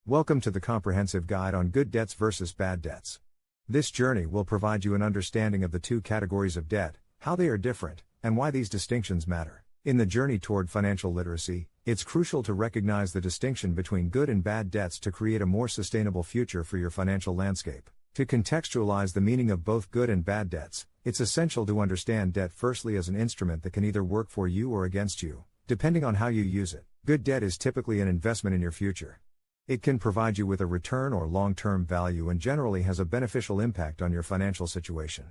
Welcome to the comprehensive guide on good debts versus bad debts. This journey will provide you an understanding of the two categories of debt, how they are different, and why these distinctions matter. In the journey toward financial literacy, it's crucial to recognize the distinction between good and bad debts to create a more sustainable future for your financial landscape. To contextualize the meaning of both good and bad debts, it's essential to understand debt firstly as an instrument that can either work for you or against you, depending on how you use it. Good debt is typically an investment in your future. It can provide you with a return or long-term value and generally has a beneficial impact on your financial situation.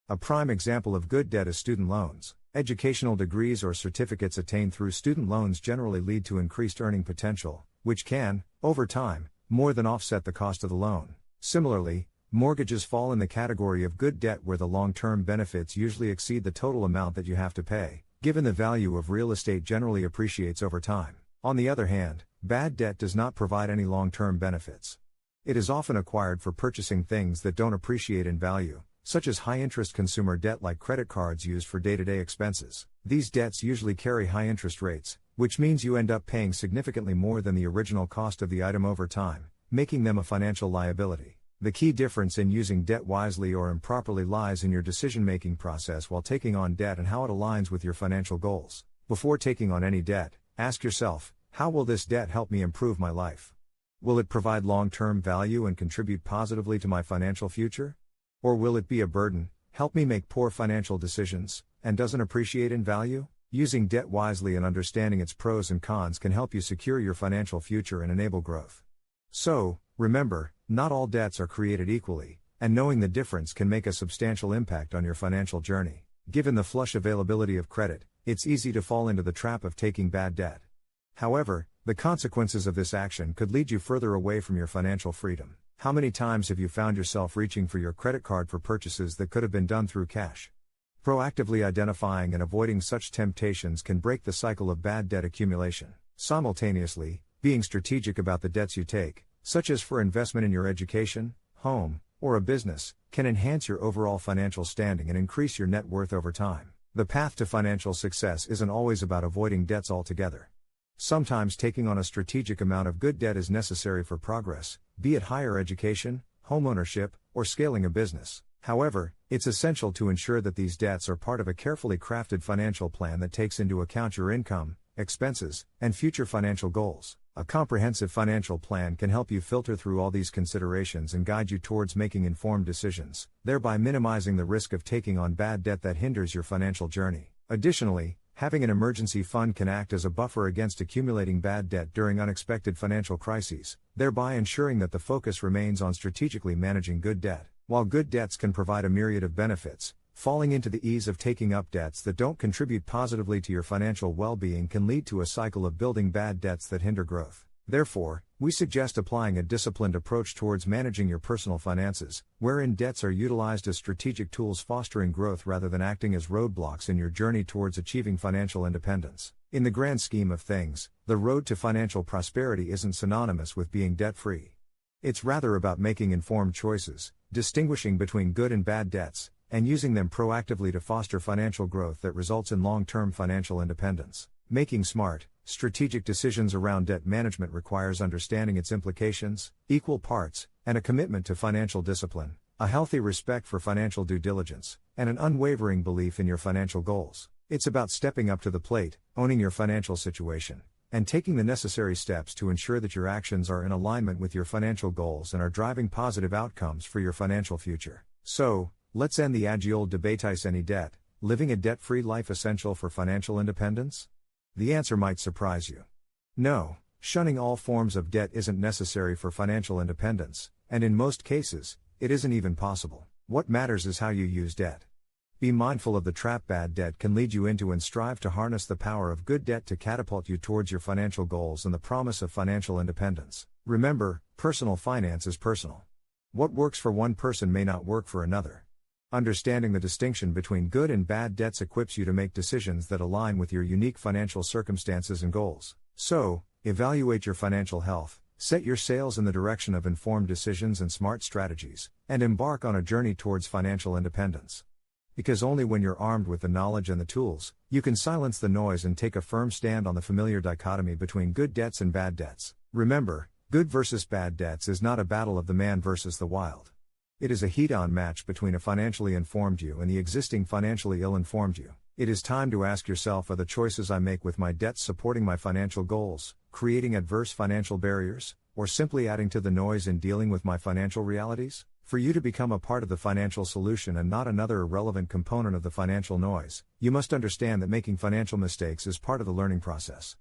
A prime example of good debt is student loans. Educational degrees or certificates attained through student loans generally lead to increased earning potential, which can, over time, more than offset the cost of the loan. Similarly, mortgages fall in the category of good debt where the long-term benefits usually exceed the total amount that you have to pay, given the value of real estate generally appreciates over time. On the other hand, bad debt does not provide any long-term benefits. It is often acquired for purchasing things that don't appreciate in value, such as high-interest consumer debt like credit cards used for day-to-day expenses. These debts usually carry high interest rates, which means you end up paying significantly more than the original cost of the item over time, making them a financial liability. The key difference in using debt wisely or improperly lies in your decision-making process while taking on debt and how it aligns with your financial goals. Before taking on any debt, ask yourself, how will this debt help me improve my life? Will it provide long-term value and contribute positively to my financial future? Or will it be a burden, help me make poor financial decisions, and doesn't appreciate in value? Using debt wisely and understanding its pros and cons can help you secure your financial future and enable growth. So, remember, not all debts are created equally, and knowing the difference can make a substantial impact on your financial journey. Given the flush availability of credit, it's easy to fall into the trap of taking bad debt. However, the consequences of this action could lead you further away from your financial freedom. How many times have you found yourself reaching for your credit card for purchases that could have been done through cash? Proactively identifying and avoiding such temptations can break the cycle of bad debt accumulation. Simultaneously, being strategic about the debts you take, such as for investment in your education, home, or a business, can enhance your overall financial standing and increase your net worth over time. The path to financial success isn't always about avoiding debts altogether. Sometimes taking on a strategic amount of good debt is necessary for progress, be it higher education, homeownership, or scaling a business. However, it's essential to ensure that these debts are part of a carefully crafted financial plan that takes into account your income, expenses, and future financial goals. A comprehensive financial plan can help you filter through all these considerations and guide you towards making informed decisions, thereby minimizing the risk of taking on bad debt that hinders your financial journey. Additionally, having an emergency fund can act as a buffer against accumulating bad debt during unexpected financial crises, thereby ensuring that the focus remains on strategically managing good debt. While good debts can provide a myriad of benefits, falling into the ease of taking up debts that don't contribute positively to your financial well-being can lead to a cycle of building bad debts that hinder growth. Therefore, we suggest applying a disciplined approach towards managing your personal finances, wherein debts are utilized as strategic tools fostering growth rather than acting as roadblocks in your journey towards achieving financial independence. In the grand scheme of things, the road to financial prosperity isn't synonymous with being debt-free. It's rather about making informed choices, distinguishing between good and bad debts, and using them proactively to foster financial growth that results in long-term financial independence. Making smart, strategic decisions around debt management requires understanding its implications, equal parts, and a commitment to financial discipline, a healthy respect for financial due diligence, and an unwavering belief in your financial goals. It's about stepping up to the plate, owning your financial situation, and taking the necessary steps to ensure that your actions are in alignment with your financial goals and are driving positive outcomes for your financial future. So, let's end the age-old debate: is any debt, living a debt-free life essential for financial independence? The answer might surprise you. No, shunning all forms of debt isn't necessary for financial independence, and in most cases, it isn't even possible. What matters is how you use debt. Be mindful of the trap bad debt can lead you into and strive to harness the power of good debt to catapult you towards your financial goals and the promise of financial independence. Remember, personal finance is personal. What works for one person may not work for another. Understanding the distinction between good and bad debts equips you to make decisions that align with your unique financial circumstances and goals. So, evaluate your financial health, set your sails in the direction of informed decisions and smart strategies, and embark on a journey towards financial independence. Because only when you're armed with the knowledge and the tools, you can silence the noise and take a firm stand on the familiar dichotomy between good debts and bad debts. Remember, Good versus bad debts is not a battle of the man versus the wild. It is a heat-on match between a financially informed you and the existing financially ill-informed you. It is time to ask yourself, are the choices I make with my debts supporting my financial goals, creating adverse financial barriers, or simply adding to the noise in dealing with my financial realities? For you to become a part of the financial solution and not another irrelevant component of the financial noise, you must understand that making financial mistakes is part of the learning process.